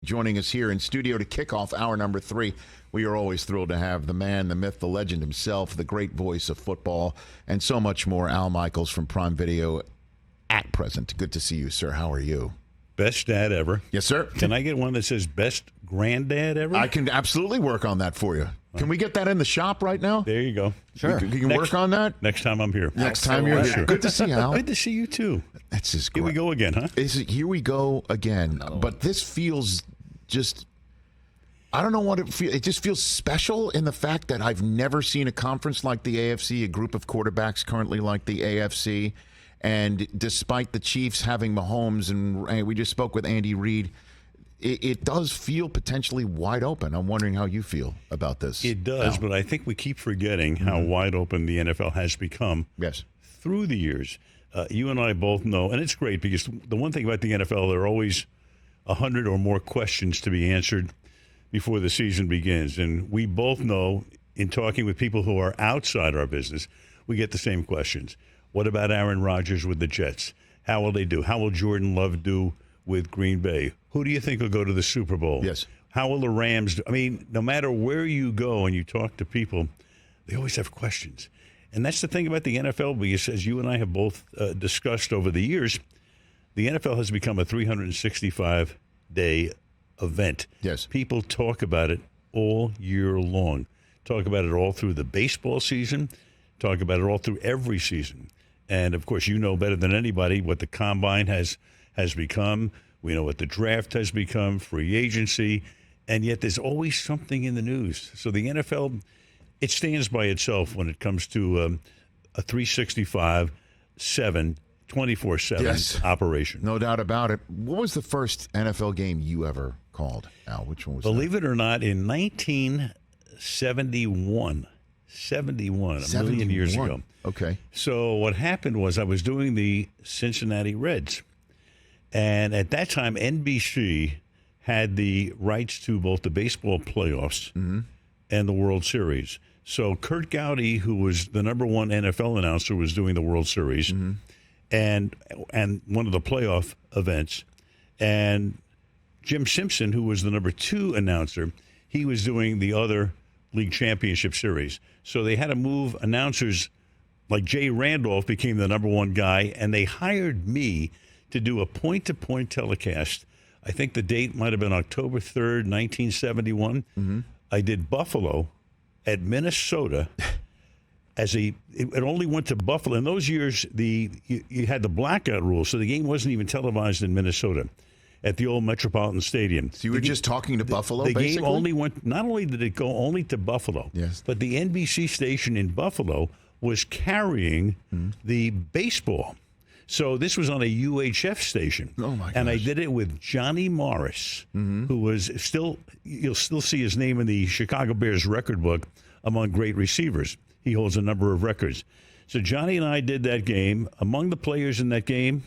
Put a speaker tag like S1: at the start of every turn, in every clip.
S1: joining us here in studio to kick off hour number 3. We are always thrilled to have the man, the myth, the legend himself, the great voice of football, and so much more, Al Michaels from Prime Video at present. Good to see you, sir. How are you?
S2: Best dad ever.
S1: Yes, sir.
S2: Can I get one that says best granddad ever?
S1: I can absolutely work on that for you. Can we get that in the shop right now?
S2: There you go.
S1: Sure. You can work on that?
S2: Next time I'm here.
S1: Next time you're here. Good to see you, Al.
S2: Good to see you, too.
S1: That's just
S2: Here we go again, huh?
S1: Here we go again. But this feels just, I don't know what it feels. It just feels special in the fact that I've never seen a conference like the AFC, a group of quarterbacks currently like the AFC. And despite the Chiefs having Mahomes, and we just spoke with Andy Reid, it does feel potentially wide open. I'm wondering how you feel about this.
S2: It does, but I think we keep forgetting how wide open the NFL has become through the years. You and I both know, and it's great because the one thing about the NFL, there are always 100 or more questions to be answered before the season begins. And we both know, in talking with people who are outside our business, we get the same questions. What about Aaron Rodgers with the Jets? How will they do? How will Jordan Love do with Green Bay? Who do you think will go to the Super Bowl?
S1: Yes.
S2: How will the Rams do? I mean, no matter where you go and you talk to people, they always have questions. And that's the thing about the NFL, because as you and I have both discussed over the years, the NFL has become a 365-day event.
S1: Yes.
S2: People talk about it all year long. Talk about it all through the baseball season. Talk about it all through every season. And, of course, you know better than anybody what the Combine has become. We know what the draft has become, free agency, and yet there's always something in the news. So the NFL, it stands by itself when it comes to a 365, 24/7 operation.
S1: No doubt about it. What was the first NFL game you ever called, Al? Which one was
S2: Believe it or not, in 1971, a million years ago.
S1: Okay.
S2: So what happened was I was doing the Cincinnati Reds. And at that time, NBC had the rights to both the baseball playoffs and the World Series. So Kurt Gowdy, who was the number one NFL announcer, was doing the World Series and one of the playoff events. And Jim Simpson, who was the number 2 announcer, he was doing the other league championship series. So they had to move announcers, like Jay Randolph became the number 1 guy, and they hired me to do a point-to-point telecast. I think the date might have been October 3rd, 1971. I did Buffalo at Minnesota. It only went to Buffalo. In those years, you had the blackout rule, so the game wasn't even televised in Minnesota at the old Metropolitan Stadium.
S1: So you were just talking to Buffalo,
S2: the
S1: basically?
S2: game only went, not only did it go only to Buffalo, but the NBC station in Buffalo was carrying the baseball. So this was on a UHF station.
S1: Oh, my gosh.
S2: And I did it with Johnny Morris, who was you'll still see his name in the Chicago Bears record book among great receivers. He holds a number of records. So Johnny and I did that game. Among the players in that game,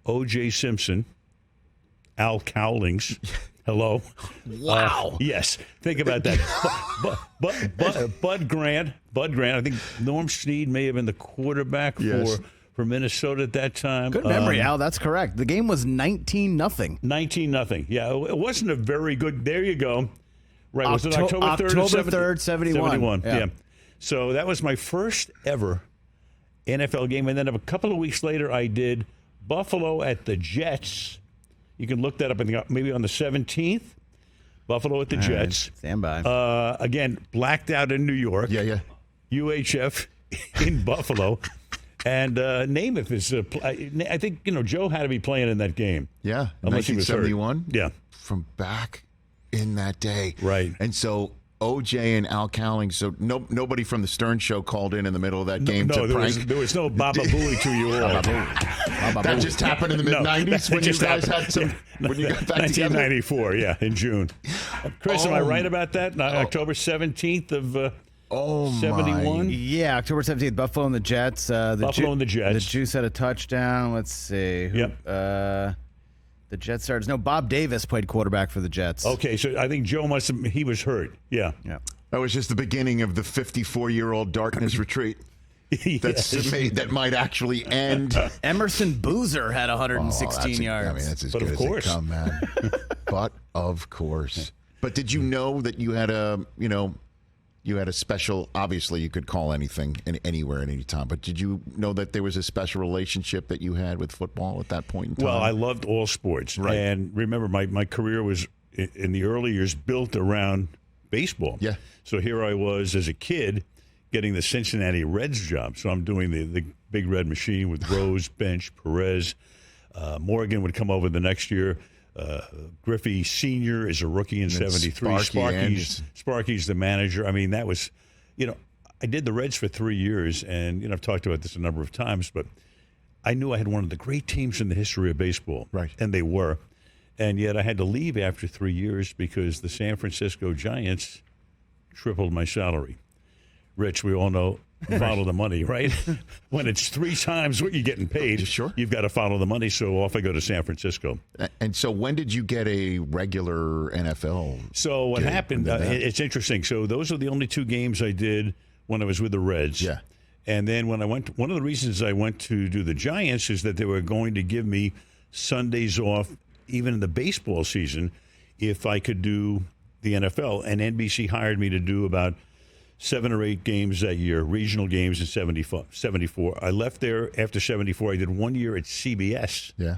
S2: O.J. Simpson, Al Cowlings. Hello.
S1: Wow.
S2: Yes. Think about that. Bud Grant. I think Norm Snead may have been the quarterback for Minnesota at that time.
S3: Good memory, Al. That's correct. The game was 19-0.
S2: 19-0. Yeah, it wasn't a very good. There you go. Right. Was it October 3rd?
S3: October 3rd, 71.
S2: Yeah. So that was my first ever NFL game. And then a couple of weeks later, I did Buffalo at the Jets. You can look that up maybe on the 17th. Buffalo at the Jets.
S3: Right. Stand by.
S2: Again, blacked out in New York.
S1: Yeah.
S2: UHF in Buffalo. And Namath is, I think, Joe had to be playing in that game.
S1: Yeah,
S2: unless he was hurt.
S1: 1971.
S2: Yeah.
S1: From back in that day.
S2: Right.
S1: And so O.J. and Al Cowling, so nobody from the Stern Show called in the middle of that game to prank?
S2: There was no Baba Booey to you all.
S1: That just happened in the mid-'90s when you guys had some, when you got back together?
S2: 1994, yeah, in June. Chris, am I right about that? October 17th of 71?
S3: Yeah, October 17th, Buffalo and the Jets.
S2: Buffalo and the Jets.
S3: The Juice had a touchdown. Let's see. The Jets starters. No, Bob Davis played quarterback for the Jets.
S2: Okay, so I think Joe he was hurt. Yeah.
S1: That was just the beginning of the 54-year-old darkness retreat. that might actually end.
S3: Emerson Boozer had 116 yards.
S1: I mean, that's as
S2: But
S1: good
S2: of
S1: as
S2: course.
S1: they come, man. But of course. But did you know that you had a special? Obviously, you could call anything anywhere at any time. But did you know that there was a special relationship that you had with football at that point in time?
S2: Well, I loved all sports.
S1: Right.
S2: And remember, my career was, in the early years, built around baseball.
S1: Yeah.
S2: So here I was as a kid getting the Cincinnati Reds job. So I'm doing the Big Red Machine with Rose, Bench, Perez. Morgan would come over the next year. Griffey Sr. is a rookie in 73. Sparky's the manager. I mean, that was, I did the Reds for 3 years, and, I've talked about this a number of times, but I knew I had one of the great teams in the history of baseball.
S1: Right.
S2: And they were. And yet I had to leave after 3 years because the San Francisco Giants tripled my salary. Rich, we all know, follow the money, right? When it's 3 times what you're getting paid,
S1: Sure.
S2: You've got to follow the money. So off I go to San Francisco.
S1: And so when did you get a regular NFL?
S2: So what happened, it's interesting. So those are the only 2 games I did when I was with the Reds.
S1: Yeah.
S2: And then when I went, one of the reasons I went to do the Giants is that they were going to give me Sundays off, even in the baseball season, if I could do the NFL. And NBC hired me to do about 7 or 8 games that year, regional games in 74. I left there after 74. I did 1 year at CBS.
S1: Yeah.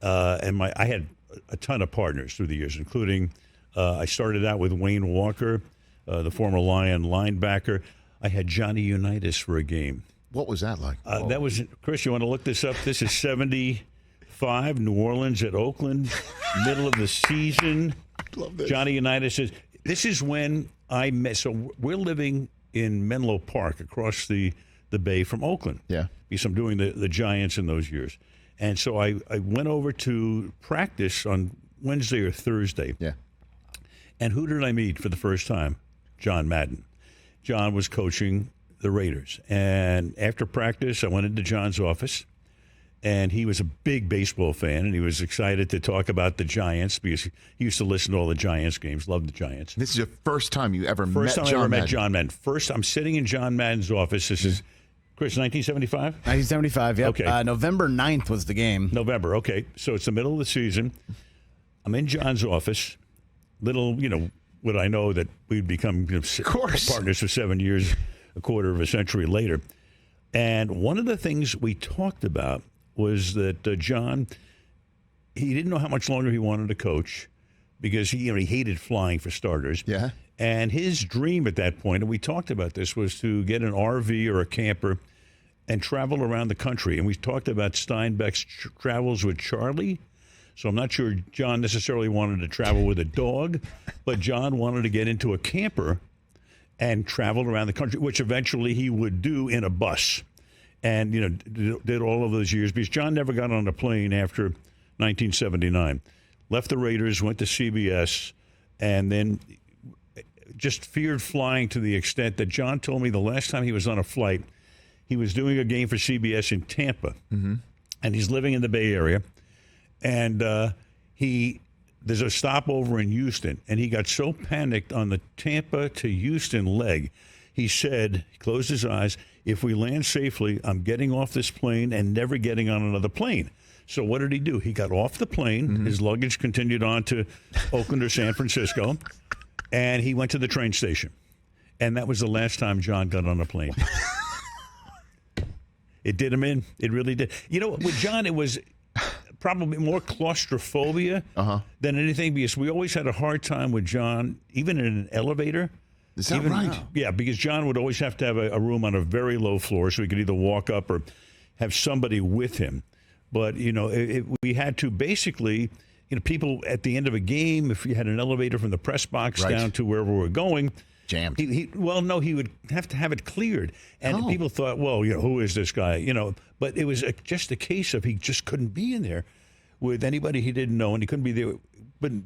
S2: And I had a ton of partners through the years, including I started out with Wayne Walker, the former Lion linebacker. I had Johnny Unitas for a game.
S1: What was that like?
S2: That was, Chris, you want to look this up? This is 75, New Orleans at Oakland, middle of the season.
S1: Love this.
S2: Johnny Unitas says, this is when I met. So we're living in Menlo Park across the bay from Oakland.
S1: Yeah.
S2: Because I'm doing the Giants in those years. And so I went over to practice on Wednesday or Thursday.
S1: Yeah.
S2: And who did I meet for the first time? John Madden. John was coaching the Raiders. And after practice, I went into John's office. And he was a big baseball fan, and he was excited to talk about the Giants because he used to listen to all the Giants games, loved the Giants.
S1: This is the first time you ever met
S2: First time I ever
S1: John
S2: met
S1: Madden.
S2: John Madden. First, I'm sitting in John Madden's office. This is, Chris, 1975?
S3: 1975, yep.
S2: Okay.
S3: November 9th was the game.
S2: November, okay. So it's the middle of the season. I'm in John's office. Little, would I know that we'd become partners for 7 years, a quarter of a century later. And one of the things we talked about was that John, he didn't know how much longer he wanted to coach because he hated flying for starters.
S1: Yeah.
S2: And his dream at that point, and we talked about this, was to get an RV or a camper and travel around the country. And we talked about Steinbeck's travels with Charlie. So I'm not sure John necessarily wanted to travel with a dog, but John wanted to get into a camper and travel around the country, which eventually he would do in a bus. And, did all of those years because John never got on a plane after 1979. Left the Raiders, went to CBS, and then just feared flying to the extent that John told me the last time he was on a flight, he was doing a game for CBS in Tampa. Mm-hmm. And he's living in the Bay Area. And there's a stopover in Houston, and he got so panicked on the Tampa to Houston leg, he said, he closed his eyes, if we land safely, I'm getting off this plane and never getting on another plane. So what did he do? He got off the plane. Mm-hmm. His luggage continued on to Oakland or San Francisco, and he went to the train station. And that was the last time John got on a plane. It did him in. It really did. With John, it was probably more claustrophobia than anything because we always had a hard time with John, even in an elevator.
S1: Is that right?
S2: Yeah, because John would always have to have a room on a very low floor so he could either walk up or have somebody with him. But, we had to basically, people at the end of a game, if you had an elevator from the press box down to wherever we're going,
S1: jammed.
S2: He would have to have it cleared. And people thought, well, who is this guy? But it was just a case of he just couldn't be in there with anybody he didn't know, and he couldn't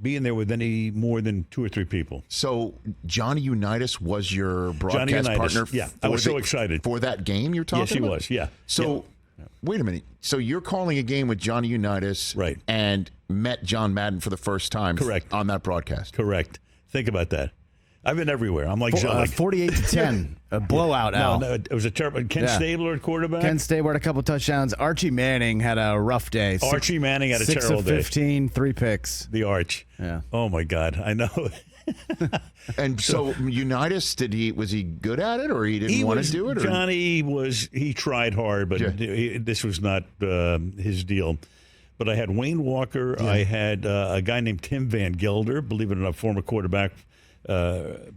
S2: be in there with any more than 2 or 3 people.
S1: So Johnny Unitas was your broadcast partner?
S2: Yeah, I was so excited.
S1: For that game you're talking about?
S2: Yes, he was, yeah.
S1: So, wait a minute. So you're calling a game with Johnny Unitas and met John Madden for the first time
S2: Correct.
S1: on that broadcast?
S2: Correct. Think about that. I've been everywhere. I'm like Zelig.
S3: 48-10, a blowout.
S2: No, it was a terrible. Ken Stabler at quarterback.
S3: Ken Stabler had a couple touchdowns. Archie Manning had a rough day.
S2: Archie Manning had a terrible day.
S3: 6 of 15, 3 picks.
S2: The Arch.
S3: Yeah.
S2: Oh my God, I know.
S1: And so Unitas, was he good at it, or he didn't want to do it? Or?
S2: Johnny he tried hard, but this was not his deal. But I had Wayne Walker. Yeah. I had a guy named Tim Van Gelder, believe it or not, former quarterback,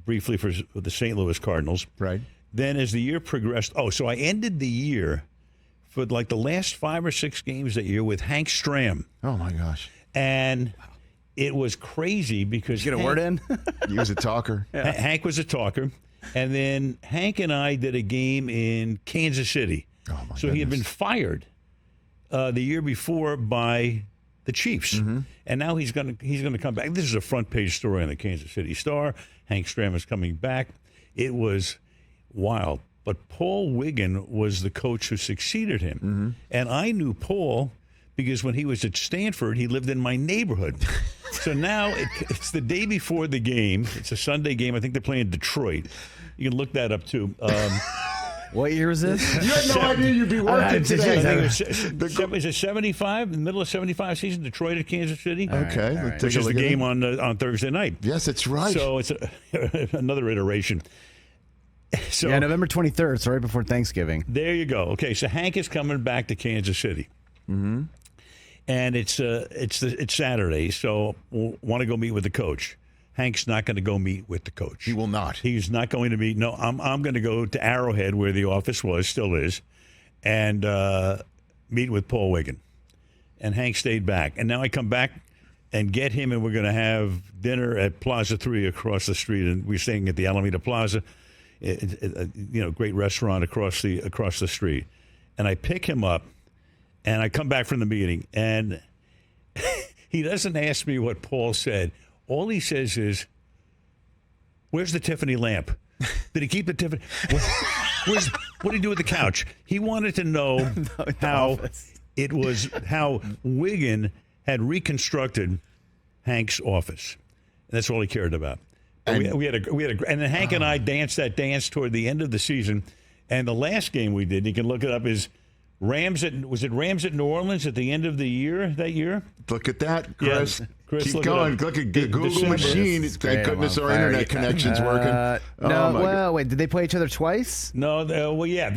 S2: briefly for the St. Louis Cardinals.
S1: Right.
S2: Then as the year progressed, so I ended the year for like the last 5 or 6 games that year with Hank Stram.
S1: Oh my gosh!
S2: And it was crazy because
S3: Did you get a word in?
S1: He was a talker.
S2: Yeah. Hank was a talker, and then Hank and I did a game in Kansas City.
S1: Oh my
S2: So he had been fired the year before by the Chiefs, and now he's going to come back. This is a front page story on the Kansas City Star. Hank Stram is coming back. It was wild, but Paul Wiggin was the coach who succeeded him, and I knew Paul because when he was at Stanford, he lived in my neighborhood. So now it's the day before the game. It's a Sunday game. I think they're playing Detroit. You can look that up too.
S3: What year is this?
S1: You had no idea you'd be working today.
S2: I think is it 75? In the middle of 75 season, Detroit at Kansas City.
S1: Okay,
S3: all right.
S2: Which is the game on Thursday night.
S1: Yes, that's right.
S2: So it's another iteration. So
S3: November 23rd. So right before Thanksgiving.
S2: There you go. Okay, so Hank is coming back to Kansas City. And it's Saturday, so we'll want to go meet with the coach. Hank's not going to go meet with the coach.
S1: He will not.
S2: He's not going to meet. No, I'm going to go to Arrowhead, where the office was, still is, and meet with Paul Wiggin. And Hank stayed back. And now I come back and get him, and we're going to have dinner at Plaza 3 across the street. And we're staying at the Alameda Plaza, great restaurant across the street. And I pick him up, and I come back from the meeting, and he doesn't ask me what Paul said. All he says is, "Where's the Tiffany lamp? Did he keep the Tiffany? What did he do with the couch?" He wanted to know how Wiggin had reconstructed Hank's office. And that's all he cared about. And then Hank and I danced that dance toward the end of the season. And the last game we did, you can look it up, is Rams at New Orleans at the end of the year that year?
S1: Look at that, Chris.
S2: Yeah. Chris,
S1: keep going. Look at Google
S2: December.
S1: machine. Thank goodness our internet connection's working.
S3: Wait, did they play each other twice?
S2: No, yeah.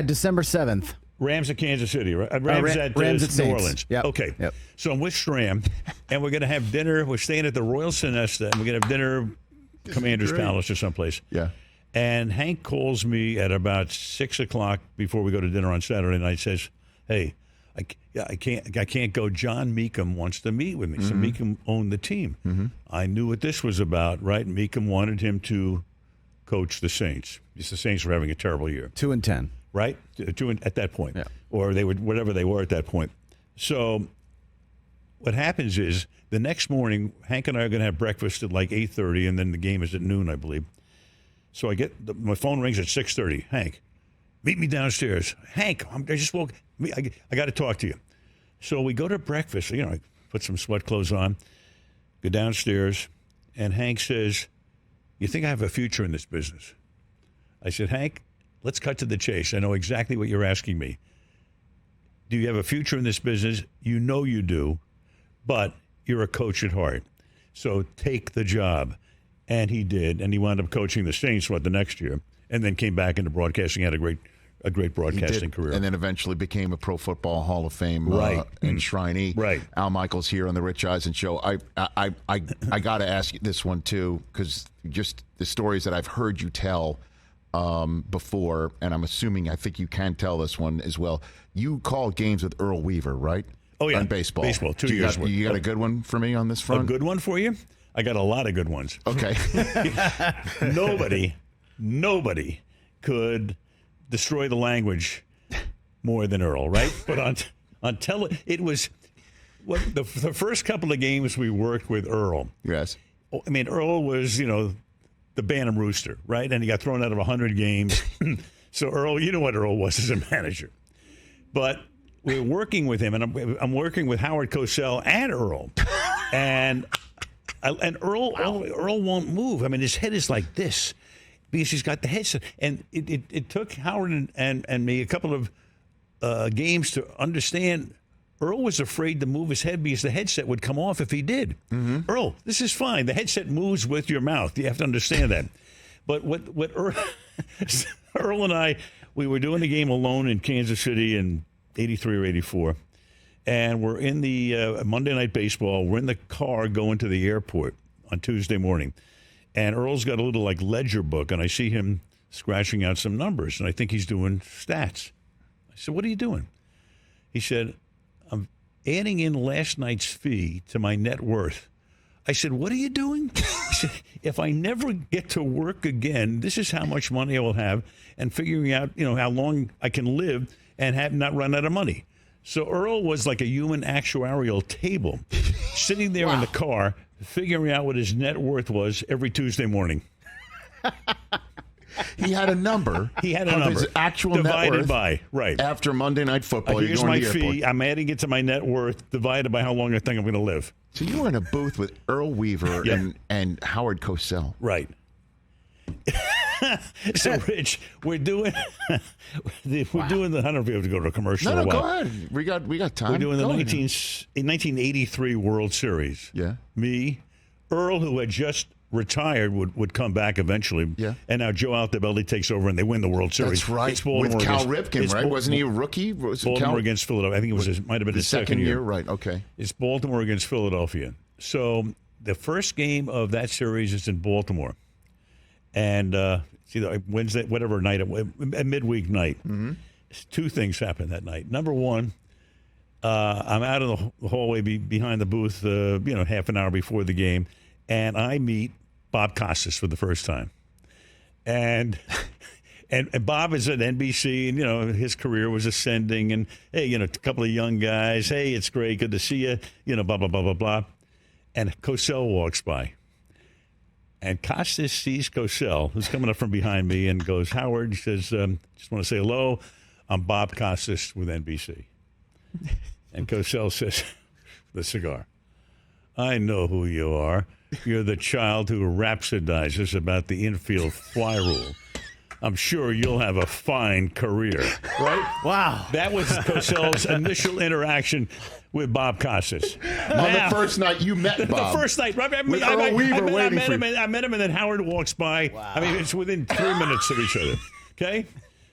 S3: December 7th.
S2: Rams at Kansas City, right?
S3: Rams at
S2: New
S3: Saints.
S2: Orleans.
S3: Yep.
S2: Okay.
S3: Yep.
S2: So I'm with Stram, and we're going to have dinner. We're staying at the Royal Sonesta, and we're going to have dinner Commander's Palace or someplace.
S1: Yeah.
S2: And Hank calls me at about 6 o'clock before we go to dinner on Saturday night. Says, "Hey, I can't go. John Meekum wants to meet with me." So Meekum owned the team. I knew what this was about, right? Meekum wanted him to coach the Saints. The Saints were having a terrible year.
S3: 2-10.
S2: Right? At that point.
S3: Yeah.
S2: Or they would, whatever they were at that point. So what happens is the next morning, Hank and I are going to have breakfast at like 8:30, and then the game is at noon, I believe. So my phone rings at 6:30. Hank, meet me downstairs. Hank, I just woke. I got to talk to you. So we go to breakfast. I put some sweat clothes on, go downstairs, and Hank says, "You think I have a future in this business?" I said, "Hank, let's cut to the chase. I know exactly what you're asking me. Do you have a future in this business? You know you do, but you're a coach at heart. So take the job." And he did, and he wound up coaching the Saints the next year, and then came back into broadcasting. Had a great broadcasting career,
S1: and then eventually became a Pro Football Hall of Fame enshrinee.
S2: Right.
S1: Al Michaels here on the Rich Eisen Show. I got to ask you this one too, because just the stories that I've heard you tell before, and I think you can tell this one as well. You called games with Earl Weaver, right?
S2: Oh yeah,
S1: on baseball.
S2: 2 years.
S1: You got a good one for me on this front?
S2: A good one for you? I got a lot of good ones.
S1: Okay.
S2: Nobody could destroy the language more than Earl, right? But on it was the first couple of games we worked with Earl.
S1: Yes.
S2: I mean, Earl was, the Bantam Rooster, right? And he got thrown out of 100 games. So Earl, you know what Earl was as a manager. But we're working with him, and I'm working with Howard Cosell and Earl. And And Earl won't move. I mean, his head is like this because he's got the headset. And it took Howard and me a couple of games to understand Earl was afraid to move his head because the headset would come off if he did. Mm-hmm. Earl, this is fine. The headset moves with your mouth. You have to understand that. But what Earl and I, we were doing the game alone in Kansas City in 83 or 84. And we're in the Monday Night Baseball. We're in the car going to the airport on Tuesday morning. And Earl's got a little like ledger book, and I see him scratching out some numbers, and I think he's doing stats. I said, what are you doing? He said, I'm adding in last night's fee to my net worth. I said, what are you doing? He said, if I never get to work again, this is how much money I will have, and figuring out, how long I can live and have not run out of money. So Earl was like a human actuarial table, sitting there in the car, figuring out what his net worth was every Tuesday morning.
S1: He had a number. His actual
S2: divided
S1: net worth
S2: by, right.
S1: After Monday Night Football,
S2: Here's
S1: you're going
S2: my
S1: to the
S2: fee.
S1: airport.
S2: I'm adding it to my net worth divided by how long I think I'm going to live.
S1: So you were in a booth with Earl Weaver and Howard Cosell.
S2: Right. So, Rich, we're doing the. I don't know if we have to go to a commercial.
S1: No,
S2: or what.
S1: go ahead. We got time.
S2: We're doing the 1983 World Series.
S1: Yeah.
S2: Me, Earl, who had just retired, would come back eventually.
S1: Yeah.
S2: And now Joe Altobelli takes over and they win the World Series.
S1: That's right. With Cal Ripken, right? Wasn't he a rookie?
S2: Baltimore against Philadelphia. I think it might have been his second year.
S1: Right. Okay.
S2: It's Baltimore against Philadelphia. So the first game of that series is in Baltimore. And it's either Wednesday, whatever night, a midweek night. Mm-hmm. Two things happened that night. Number one, I'm out in the hallway behind the booth, half an hour before the game, and I meet Bob Costas for the first time. And Bob is at NBC, and, his career was ascending, and, hey, a couple of young guys, hey, it's great, good to see you, blah, blah, blah, blah, blah. And Cosell walks by. And Costas sees Cosell, who's coming up from behind me, and goes, Howard, he says, just want to say hello. I'm Bob Costas with NBC. And Cosell says, the cigar, I know who you are. You're the child who rhapsodizes about the infield fly rule. I'm sure you'll have a fine career. Right?
S3: Wow.
S2: That was Cosell's initial interaction with Bob Costas.
S1: On the first night you met Bob.
S2: The first night. I met him, and then Howard walks by. Wow. I mean, it's within 3 minutes of each other. Okay?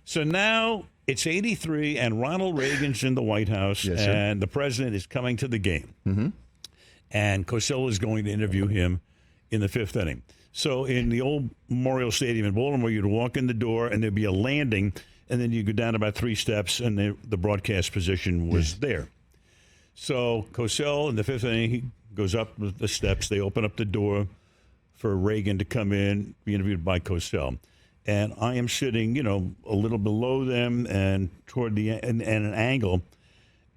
S2: So now it's 83, and Ronald Reagan's in the White House, and the president is coming to the game. Mm-hmm. And Cosell is going to interview him in the fifth inning. So in the old Memorial Stadium in Baltimore, you'd walk in the door, and there'd be a landing, and then you go down about 3 steps, and the broadcast position was there. So Cosell, in the fifth inning, he goes up the steps. They open up the door for Reagan to come in, be interviewed by Cosell. And I am sitting, a little below them and toward and an angle.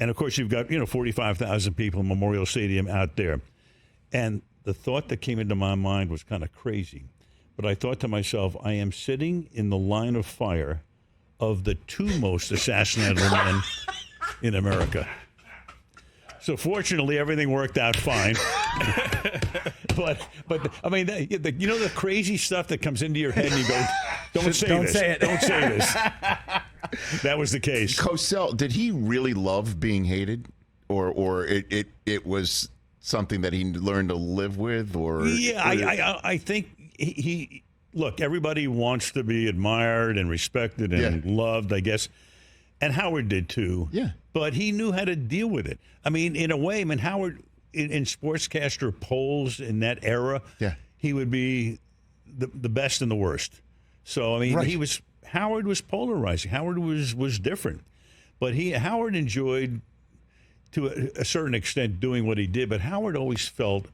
S2: And, of course, you've got, 45,000 people in Memorial Stadium out there. And the thought that came into my mind was kind of crazy. But I thought to myself, I am sitting in the line of fire of the 2 most assassinated men in America. So fortunately, everything worked out fine. but I mean, the crazy stuff that comes into your head, and you go, don't say it. Don't say this. That was the case.
S1: Cosell, did he really love being hated, or it was something that he learned to live with? Or
S2: I think he look. Everybody wants to be admired and respected and loved, I guess. And Howard did too.
S1: Yeah.
S2: But he knew how to deal with it. I mean, in a way, Howard, in sportscaster polls in that era, he would be the best and the worst. So, I mean, Howard was polarizing. Howard was different. But Howard enjoyed, to a certain extent, doing what he did. But Howard always felt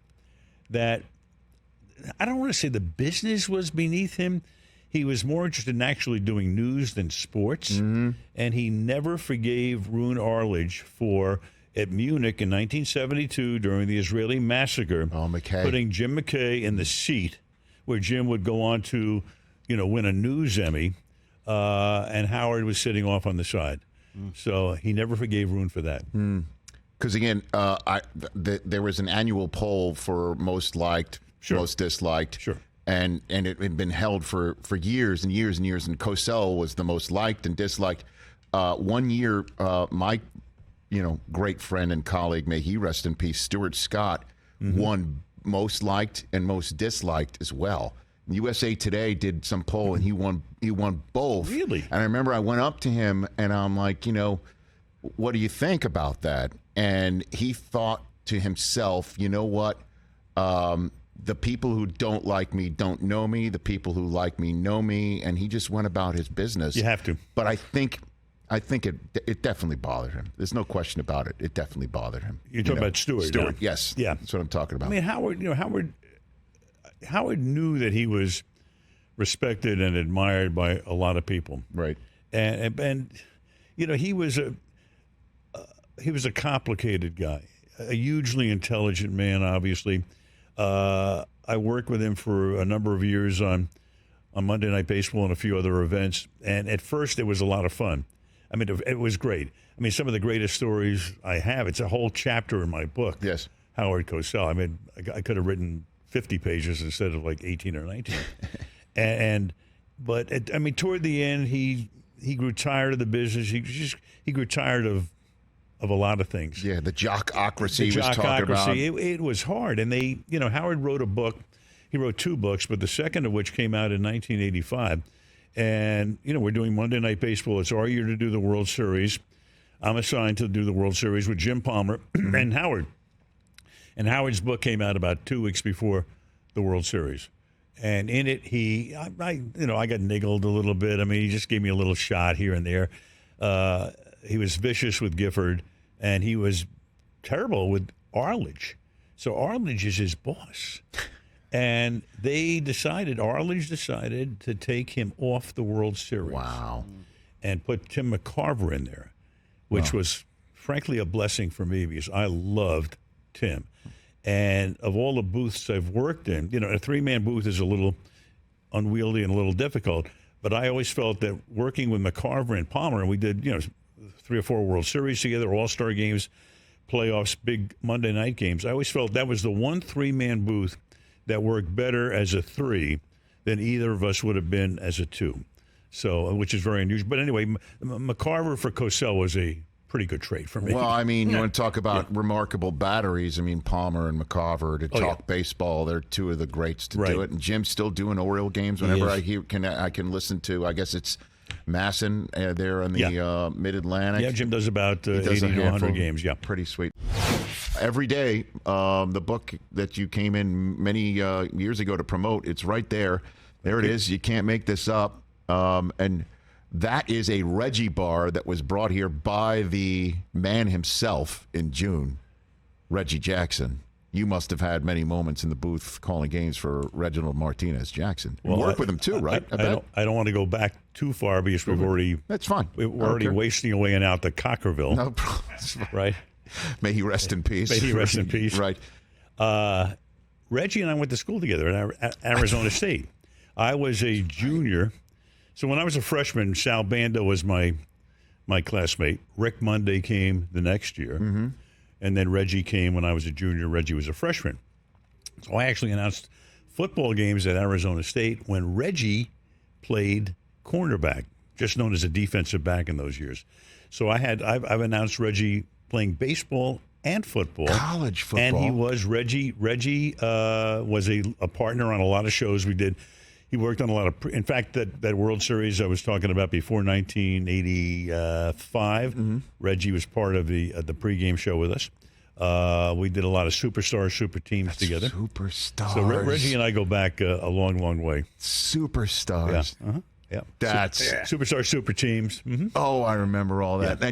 S2: that, I don't want to say the business was beneath him. He was more interested in actually doing news than sports. Mm-hmm. And he never forgave Roone Arledge for, at Munich in 1972, during the Israeli massacre, putting Jim McKay in the seat where Jim would go on to, win a news Emmy, and Howard was sitting off on the side. So he never forgave Roone for that.
S1: Because again, there was an annual poll for most liked, most disliked, and it had been held for years and years and years. And Cosell was the most liked and disliked. One year, my great friend and colleague, may he rest in peace, Stuart Scott, won most liked and most disliked as well. USA Today did some poll, and he won both. Really? And I remember I went up to him, and I'm like, what do you think about that? And he thought to himself, you know what? The people who don't like me don't know me. The people who like me know me. And he just went about his business.
S2: You have to.
S1: But I think it definitely bothered him. There's no question about it. It definitely bothered him.
S2: You're talking about Stewart.
S1: Stewart, yes.
S2: Yeah.
S1: That's what I'm talking about.
S2: I mean, Howard knew that he was respected and admired by a lot of people.
S1: Right.
S2: And he was a complicated guy, a hugely intelligent man, obviously. I worked with him for a number of years on Monday Night Baseball and a few other events. And at first, it was a lot of fun. I mean, it was great. I mean, some of the greatest stories I have, it's a whole chapter in my book.
S1: Yes. Howard
S2: Cosell. I mean, I could have written 50 pages instead of like 18 or 19. But toward the end, he grew tired of the business. He grew tired of a lot of things.
S1: Yeah, the jockocracy he was talking about.
S2: It was hard. And Howard wrote a book. He wrote 2 books, but the second of which came out in 1985. And, we're doing Monday Night Baseball. It's our year to do the World Series. I'm assigned to do the World Series with Jim Palmer and Howard. And Howard's book came out about 2 weeks before the World Series. And in it, I got niggled a little bit. I mean, he just gave me a little shot here and there. He was vicious with Gifford, and he was terrible with Arledge. So Arledge is his boss. And Arledge decided to take him off the World Series.
S1: Wow.
S2: And put Tim McCarver in there, which was, frankly, a blessing for me because I loved Tim. And of all the booths I've worked in, a 3-man booth is a little unwieldy and a little difficult. But I always felt that working with McCarver and Palmer, and we did, 3 or 4 World Series together, All-Star games, playoffs, big Monday night games. I always felt that was the one 3-man booth that worked better as a 3 than either of us would have been as a 2. So, which is very unusual. But anyway, McCarver for Cosell was a pretty good trade for me.
S1: Well, I mean, you want to talk about remarkable batteries. I mean, Palmer and McCarver to talk baseball. They're 2 of the greats to do it. And Jim's still doing Oriole games whenever I can listen to. I guess it's Masson there in the Mid-Atlantic.
S2: Yeah, Jim does about 80 to 100 games. Yeah,
S1: pretty sweet. Every day, the book that you came in many years ago to promote, it's right there. There it is. You can't make this up. And that is a Reggie bar that was brought here by the man himself in June, Reggie Jackson. You must have had many moments in the booth calling games for Reginald Martinez Jackson. You worked with him too, right?
S2: I don't want to go back too far because we've already...
S1: That's fine.
S2: We're already wasting away and out to Cockerville.
S1: No problem.
S2: Right?
S1: May he rest in peace.
S2: May he rest in peace.
S1: Right.
S2: Reggie and I went to school together at Arizona State. I was a junior. So when I was a freshman, Sal Bando was my classmate. Rick Monday came the next year. Mm-hmm. And then Reggie came when I was a junior. Reggie was a freshman. So I actually announced football games at Arizona State when Reggie played cornerback, just known as a defensive back in those years. So I've announced Reggie playing baseball and football.
S1: College football.
S2: And he was Reggie was a partner on a lot of shows we did. He worked on a lot of, in fact, that World Series I was talking about before 1985, Reggie was part of the pregame show with us. We did a lot of superstars, super teams together.
S1: Superstars.
S2: So Reggie and I go back a long, long way.
S1: Superstars.
S2: Yeah. Yeah,
S1: that's
S2: superstar, super teams. Mm-hmm.
S1: Oh, I remember all that. Yeah.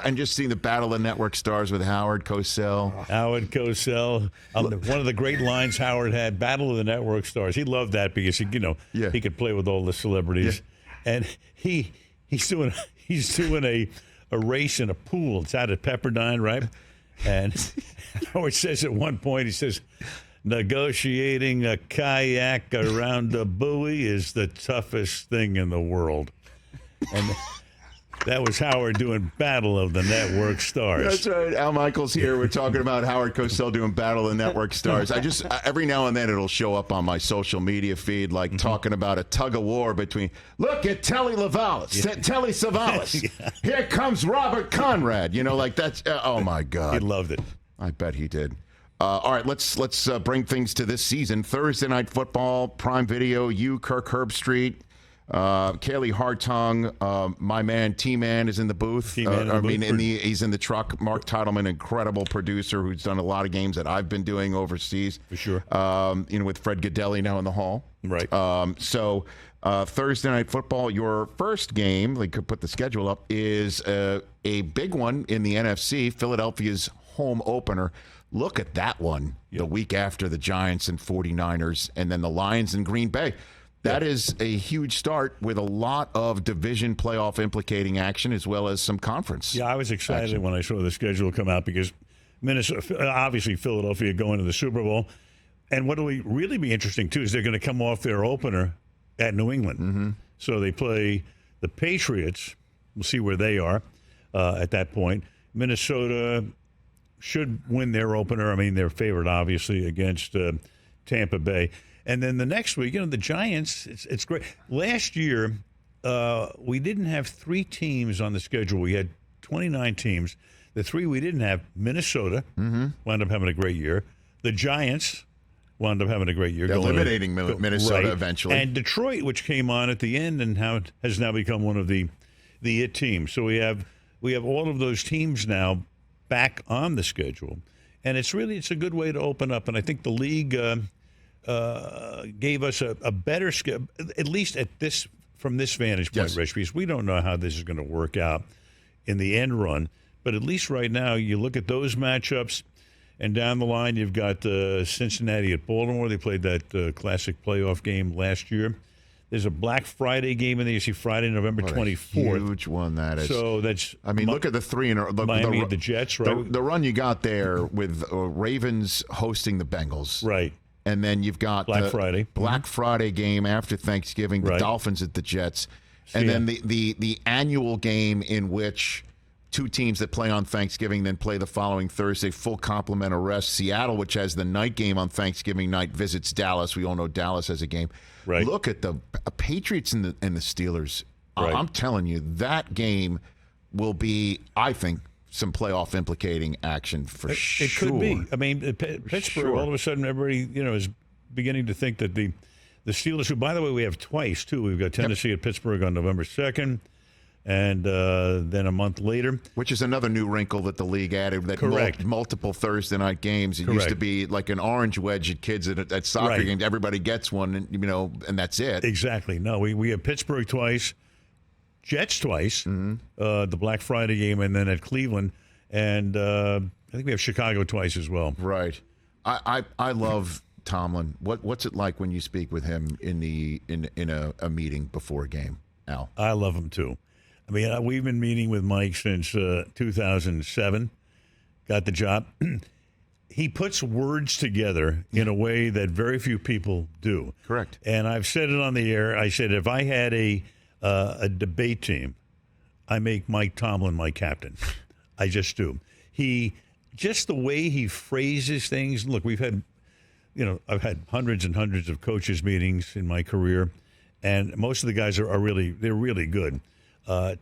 S1: And just seeing the Battle of Network Stars with Howard Cosell.
S2: Howard Cosell, one of the great lines Howard had: "Battle of the Network Stars." He loved that because he could play with all the celebrities, and he's doing a race in a pool. It's out at Pepperdine, right? And Howard says at one point, he says, "Negotiating a kayak around a buoy is the toughest thing in the world." And That was Howard doing Battle of the Network Stars.
S1: That's right. Al Michaels here. We're talking about Howard Cosell doing Battle of the Network Stars. Every now and then it'll show up on my social media feed, like talking about a tug of war between, look at Telly Savalas. Telly Savalas. Yeah. Here comes Robert Conrad. Like that's, oh my God.
S2: He loved it.
S1: I bet he did. All right, let's bring things to this season. Thursday Night Football, Prime Video, Kirk Herbstreit, Kaylee Hartung, my man T-Man is in the booth. He's in the truck. Mark Titleman, incredible producer who's done a lot of games that I've been doing overseas.
S2: For sure.
S1: With Fred Godelli now in the hall.
S2: Right.
S1: So Thursday Night Football, your first game, they could put the schedule up, is a big one in the NFC, Philadelphia's home opener. Look at that one, the week after the Giants and 49ers, and then the Lions and Green Bay. That is a huge start with a lot of division playoff implicating action as well as some conference.
S2: Yeah, I was excited when I saw the schedule come out because obviously Philadelphia going to the Super Bowl. And what will really be interesting, too, is they're going to come off their opener at New England.
S1: Mm-hmm.
S2: So they play the Patriots. We'll see where they are at that point. Minnesota should win their opener. I mean, they're favored, obviously, against Tampa Bay. And then the next week, the Giants, it's great. Last year, we didn't have 3 teams on the schedule. We had 29 teams. The 3 we didn't have, Minnesota wound up having a great year. The Giants wound up having a great year.
S1: Eliminating Minnesota eventually.
S2: And Detroit, which came on at the end and has now become one of the it teams. So we have all of those teams now back on the schedule. And it's a good way to open up. And I think the league gave us a better schedule, at least from this vantage point, Rich, because we don't know how this is going to work out in the end run. But at least right now, you look at those matchups, and down the line, you've got Cincinnati at Baltimore. They played that classic playoff game last year. There's a Black Friday game in there. You see Friday, November 24th.
S1: Huge one that is.
S2: So that's.
S1: Look at the 3 in
S2: Miami, the Jets, right?
S1: The run you got there with Ravens hosting the Bengals,
S2: right?
S1: And then you've got Black Friday game after Thanksgiving, the Dolphins at the Jets, and then the annual game in which 2 teams that play on Thanksgiving then play the following Thursday, full complement of rest. Seattle, which has the night game on Thanksgiving night, visits Dallas. We all know Dallas has a game.
S2: Right.
S1: Look at the Patriots and the Steelers.
S2: Right.
S1: I'm telling you, that game will be, I think, some playoff implicating action for sure.
S2: It could be. I mean, Pittsburgh, all of a sudden, everybody, is beginning to think that the Steelers, who, by the way, we have twice, too. We've got Tennessee at Pittsburgh on November 2nd. And then a month later.
S1: Which is another new wrinkle that the league added. That multiple Thursday night games. It used to be like an orange wedge at kids at soccer games. Everybody gets one, and that's it.
S2: Exactly. No, we have Pittsburgh twice, Jets twice, the Black Friday game, and then at Cleveland. And I think we have Chicago twice as well.
S1: Right. I love Tomlin. What's it like when you speak with him in a meeting before a game, Al?
S2: I love him, too. I mean, we've been meeting with Mike since 2007, got the job. He puts words together in a way that very few people do.
S1: Correct.
S2: And I've said it on the air. I said, if I had a debate team, I make Mike Tomlin my captain. I just do. Just the way he phrases things. Look, we've had, I've had hundreds and hundreds of coaches meetings in my career, and most of the guys are really good.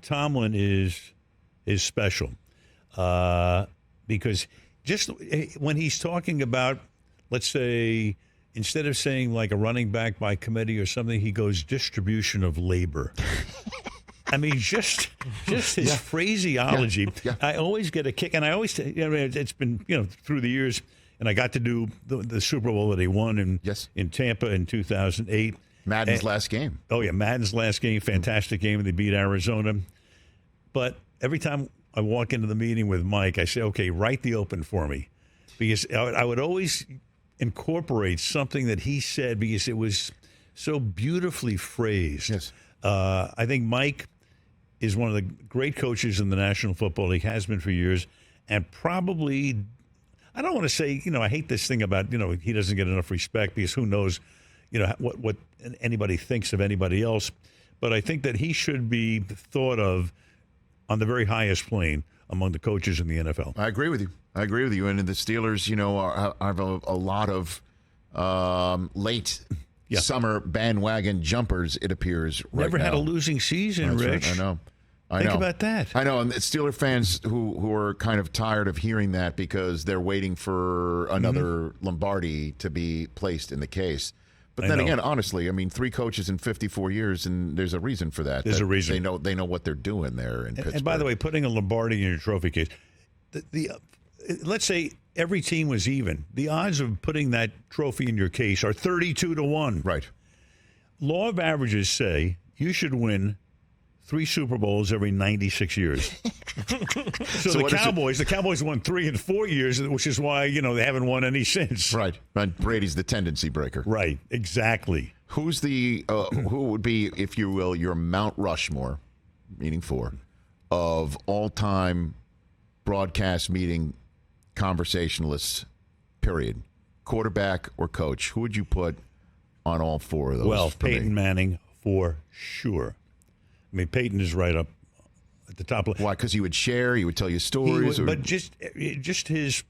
S2: Tomlin is special because just when he's talking about, let's say, instead of saying like a running back by committee or something, he goes distribution of labor. I mean, just his phraseology. Yeah. I always get a kick, and I always, it's been through the years, and I got to do the Super Bowl that he won in Tampa in 2008.
S1: Madden's last game.
S2: Oh, yeah, Madden's last game. Fantastic game. They beat Arizona. But every time I walk into the meeting with Mike, I say, okay, write the open for me. Because I would always incorporate something that he said because it was so beautifully phrased.
S1: Yes.
S2: I think Mike is one of the great coaches in the National Football League, has been for years, and probably, I don't want to say, I hate this thing about, he doesn't get enough respect because who knows, what anybody thinks of anybody else. But I think that he should be thought of on the very highest plane among the coaches in the NFL.
S1: I agree with you. And the Steelers, have a lot of late summer bandwagon jumpers, it appears, right
S2: Never
S1: now.
S2: had a losing season,
S1: That's
S2: Rich.
S1: right. I know.
S2: Think about that.
S1: I know, and Steeler fans who are kind of tired of hearing that because they're waiting for another Lombardi to be placed in the case. But then again, honestly, I mean, 3 coaches in 54 years, and there's a reason for that.
S2: There's a reason.
S1: They know what they're doing there in Pittsburgh.
S2: And by the way, putting a Lombardi in your trophy case, let's say every team was even. The odds of putting that trophy in your case are 32-1.
S1: Right.
S2: Law of averages say you should win 3 Super Bowls every 96 years. So the Cowboys won 3 in 4 years, which is why, they haven't won any since.
S1: Right. And Brady's the tendency breaker.
S2: Right. Exactly.
S1: Who's the who would be, if you will, your Mount Rushmore, meaning 4, of all-time broadcast meeting conversationalists, period? Quarterback or coach? Who would you put on all 4 of those?
S2: Well, Peyton Manning for sure. I mean, Peyton is right up at the top.
S1: Why? Because he would share, he would tell you stories,
S2: but just his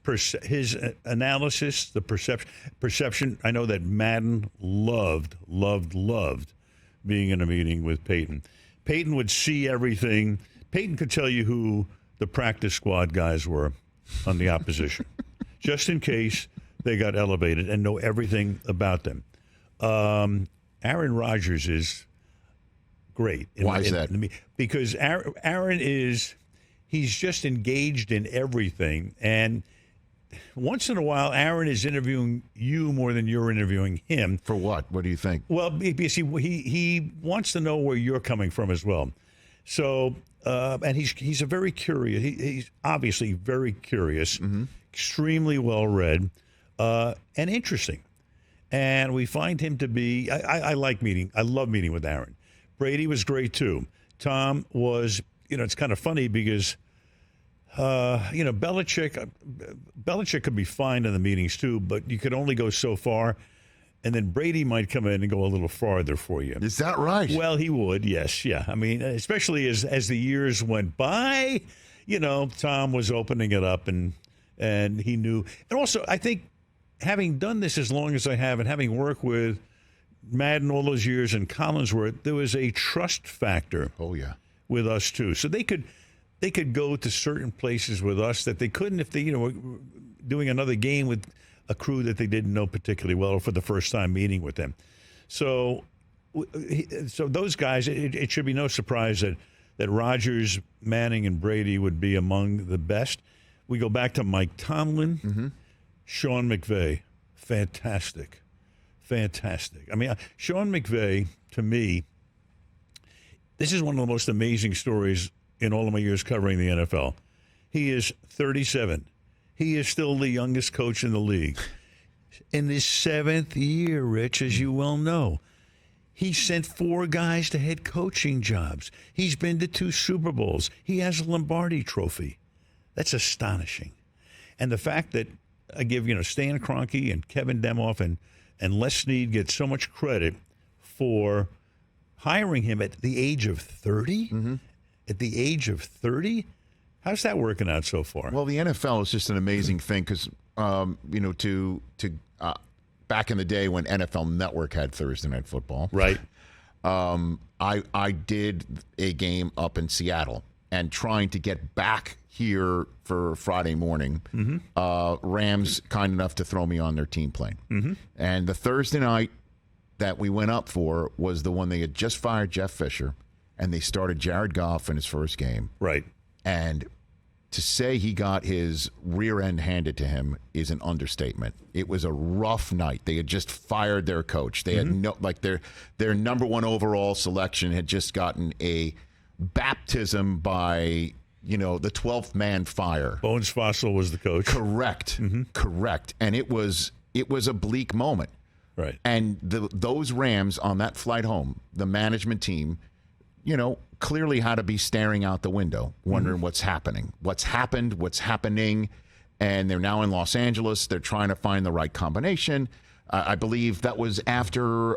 S2: analysis, the perception. I know that Madden loved being in a meeting with Peyton. Peyton would see everything. Peyton could tell you who the practice squad guys were on the opposition, just in case they got elevated, and know everything about them. Aaron Rodgers is great.
S1: Why is that?
S2: Because Aaron he's just engaged in everything. And once in a while, Aaron is interviewing you more than you're interviewing him.
S1: For what? What do you think?
S2: Well, because he wants to know where you're coming from as well. So, and he's a very curious. He's obviously very curious, extremely well-read, and interesting. And we find him to be, I love meeting with Aaron. Brady was great too. Tom was, it's kind of funny because, Belichick could be fine in the meetings too, but you could only go so far. And then Brady might come in and go a little farther for you.
S1: Is that right?
S2: Well, he would, yes. Yeah. I mean, especially as the years went by, Tom was opening it up and he knew. And also, I think having done this as long as I have and having worked with Madden all those years in Collinsworth, there was a trust factor.
S1: Oh yeah,
S2: with us too. So they could go to certain places with us that they couldn't if they were doing another game with a crew that they didn't know particularly well or for the first time meeting with them. So those guys, it should be no surprise that Rodgers, Manning, and Brady would be among the best. We go back to Mike Tomlin, Sean McVay, fantastic. I mean, Sean McVay, to me, this is one of the most amazing stories in all of my years covering the NFL. He is 37. He is still the youngest coach in the league. In his 7th year, Rich, as you well know, he sent 4 guys to head coaching jobs. He's been to 2 Super Bowls. He has a Lombardi trophy. That's astonishing. And the fact that I give, Stan Kroenke and Kevin Demoff and Les Snead get so much credit for hiring him at the age of 30? At the age of 30? How's that working out so far?
S1: Well, the NFL is just an amazing thing because, back in the day when NFL Network had Thursday Night Football.
S2: Right.
S1: I did a game up in Seattle and trying to get back here for Friday morning. Rams kind enough to throw me on their team plane. And the Thursday night that we went up for was the one they had just fired Jeff Fisher, and they started Jared Goff in his first game.
S2: Right. And
S1: to say he got his rear end handed to him is an understatement. It was a rough night. They had just fired their coach. They had their number 1 overall selection had just gotten a baptism by the 12th man fire.
S2: Bones Fossil was the coach.
S1: Correct. Correct. And it was a bleak moment.
S2: Right.
S1: And those Rams on that flight home, the management team, clearly had to be staring out the window, wondering what's happening, what's happened, what's happening. And they're now in Los Angeles. They're trying to find the right combination. I believe that was after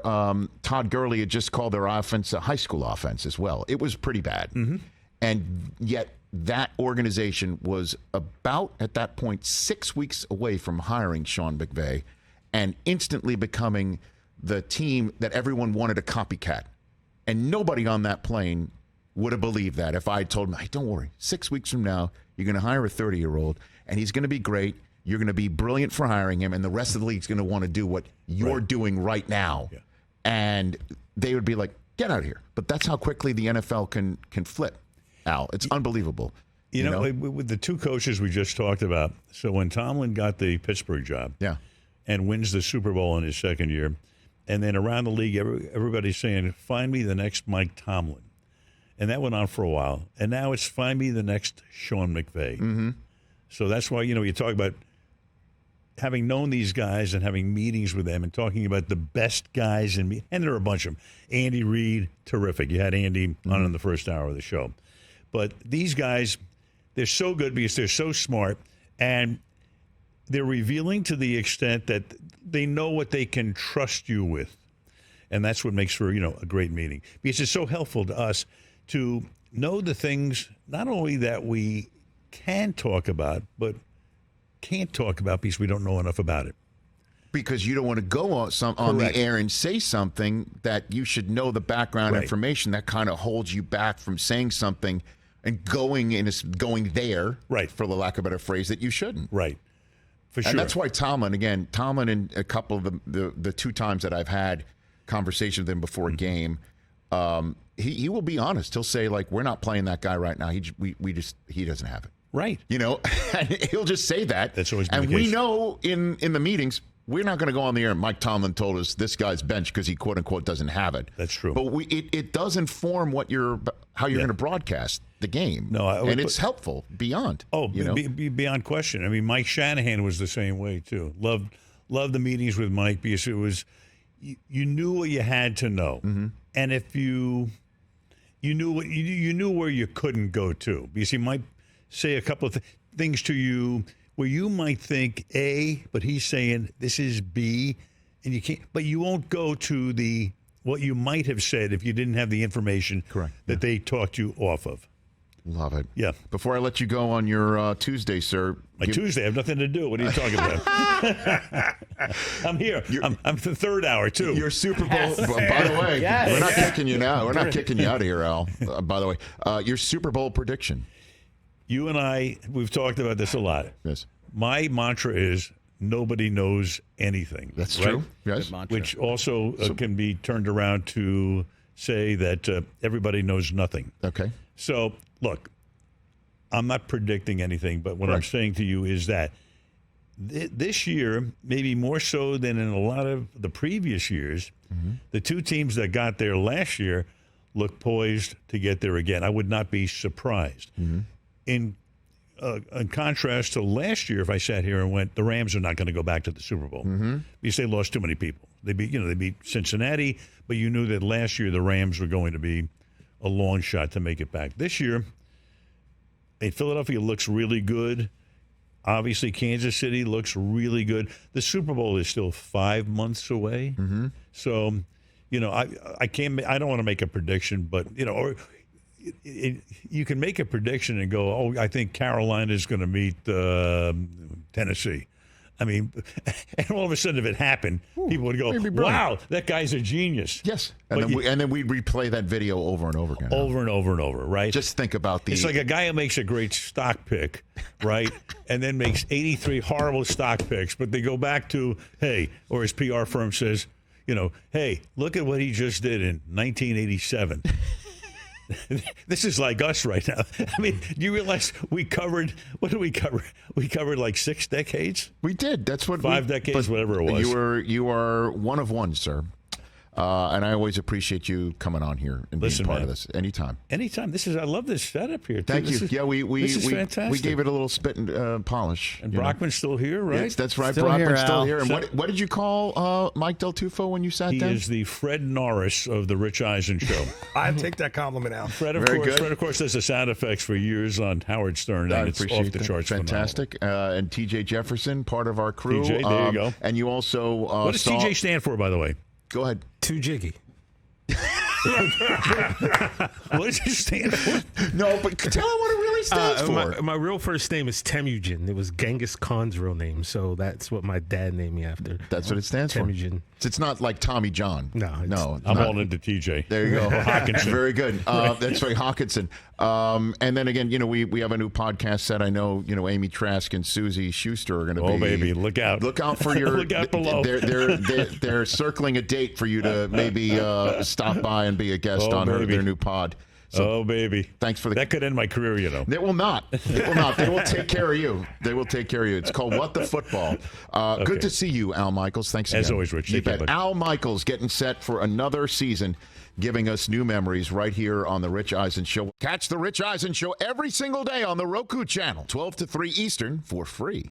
S1: Todd Gurley had just called their offense a high school offense as well. It was pretty bad. And yet that organization was about, at that point, 6 weeks away from hiring Sean McVay and instantly becoming the team that everyone wanted a copycat. And nobody on that plane would have believed that if I had told him, hey, don't worry, 6 weeks from now, you're going to hire a 30-year-old, and he's going to be great. You're going to be brilliant for hiring him, and the rest of the league's going to want to do what you're doing right now. Yeah. And they would be like, get out of here. But that's how quickly the NFL can flip, Al. It's unbelievable.
S2: You know, with the two coaches we just talked about, so when Tomlin got the Pittsburgh job and wins the Super Bowl in his second year, and then around the league, everybody's saying, find me the next Mike Tomlin. And that went on for a while. And now it's find me the next Sean McVay. Mm-hmm. So that's why, you talk about having known these guys and having meetings with them and talking about the best guys. And there are a bunch of them. Andy Reid, terrific. You had Andy on in the first hour of the show. But these guys, they're so good because they're so smart. And they're revealing to the extent that they know what they can trust you with. And that's what makes for, a great meeting. Because it's so helpful to us to know the things not only that we can talk about, but can't talk about because we don't know enough about it.
S1: Because you don't want to go on the air and say something that you should know the background information that kind of holds you back from saying something and going there, for the lack of a better phrase, that you shouldn't.
S2: Right. For sure.
S1: And that's why Tomlin in a couple of the two times that I've had conversations with him before a game, he will be honest. He'll say, like, we're not playing that guy right now. He doesn't have it.
S2: Right.
S1: And he'll just say that.
S2: That's always been the
S1: case.
S2: case.
S1: We know in the meetings, we're not going to go on the air. Mike Tomlin told us this guy's bench because he, quote unquote, doesn't have it.
S2: That's true.
S1: But it does inform how you're going to broadcast the game.
S2: No,
S1: and it's helpful beyond.
S2: Oh, beyond question. I mean, Mike Shanahan was the same way too. Loved the meetings with Mike because it was you knew what you had to know, and if you knew what you knew where you couldn't go to, because he might say a couple of things to you where you might think A, but he's saying this is B, and you can't. But you won't go to what you might have said if you didn't have the information that they talked you off of.
S1: Love it.
S2: Yeah.
S1: Before I let you go on your Tuesday, sir.
S2: Tuesday, I have nothing to do. What are you talking about? I'm here. I'm the third hour, too.
S1: Your Super Bowl. By the way, we're not kicking you now. We're not kicking you out of here, Al. By the way, your Super Bowl prediction.
S2: You and I, we've talked about this a lot.
S1: Yes.
S2: My mantra is nobody knows anything.
S1: That's true. Yes.
S2: Which also can be turned around to say that everybody knows nothing.
S1: Okay.
S2: So, look, I'm not predicting anything, but what I'm saying to you is that this year, maybe more so than in a lot of the previous years, the two teams that got there last year look poised to get there again. I would not be surprised. In contrast to last year, if I sat here and went, the Rams are not going to go back to the Super Bowl because they lost too many people. They beat Cincinnati, but you knew that last year the Rams were going to be a long shot to make it back. This year, Philadelphia looks really good. Obviously, Kansas City looks really good. The Super Bowl is still 5 months away. So, I can't. I don't want to make a prediction, but or you can make a prediction and go, "Oh, I think Carolina is going to meet Tennessee." I mean, and all of a sudden, if it happened, people would go, "Wow, that guy's a genius."
S1: Yes, and then we'd replay that video over and over again.
S2: Over and over and over, right?
S1: Just think about
S2: It's like a guy who makes a great stock pick, right, and then makes 83 horrible stock picks, but they go back to, or his PR firm says, hey, look at what he just did in 1987. This is like us right now. I mean, do you realize what did we cover? We covered like 6 decades?
S1: We did. That's what
S2: 5 decades, whatever it was.
S1: You are one of one, sir. And I always appreciate you coming on here and being part of this. Anytime.
S2: I love this setup here, too.
S1: Thank you.
S2: This is fantastic.
S1: We gave it a little spit and polish.
S2: And Brockman's still here, right?
S1: Yes, that's right.
S3: Still
S1: Brockman's
S3: here,
S1: still here. And
S3: So,
S1: what did you call Mike Del Tufo when you sat down?
S2: He is the Fred Norris of the Rich Eisen Show.
S4: I take that compliment out.
S2: Fred, of course, does the sound effects for years on Howard Stern, and it's off the charts.
S1: Fantastic. And TJ Jefferson, part of our crew.
S2: TJ, there you go.
S1: And you also
S2: what does TJ stand for, by the way?
S1: Go ahead.
S4: Too jiggy.
S2: What does it stand for?
S1: No, but tell him what it really stands for.
S5: My real first name is Temujin. It was Genghis Khan's real name, so that's what my dad named me after.
S1: That's what it stands
S5: Temujin.
S1: for. It's not like Tommy John.
S5: No.
S2: I'm all into TJ.
S1: There you go.
S2: Hawkinson.
S1: Very good. That's right, Hawkinson. And then again, we have a new podcast set. I know, Amy Trask and Susie Schuster are going to be.
S2: Oh, baby, look out.
S1: Look out for your.
S2: Look out below.
S1: They're circling a date for you to maybe stop by and be a guest on their new pod. So,
S2: baby.
S1: Thanks for
S2: that could end my career,
S1: It will not. It will not. They will take care of you. They will take care of you. It's called What the Football. Okay. Good to see you, Al Michaels. Thanks again.
S2: As always, Rich.
S1: You bet. Al Michaels getting set for another season, giving us new memories right here on The Rich Eisen Show. Catch The Rich Eisen Show every single day on the Roku channel, 12 to 3 Eastern, for free.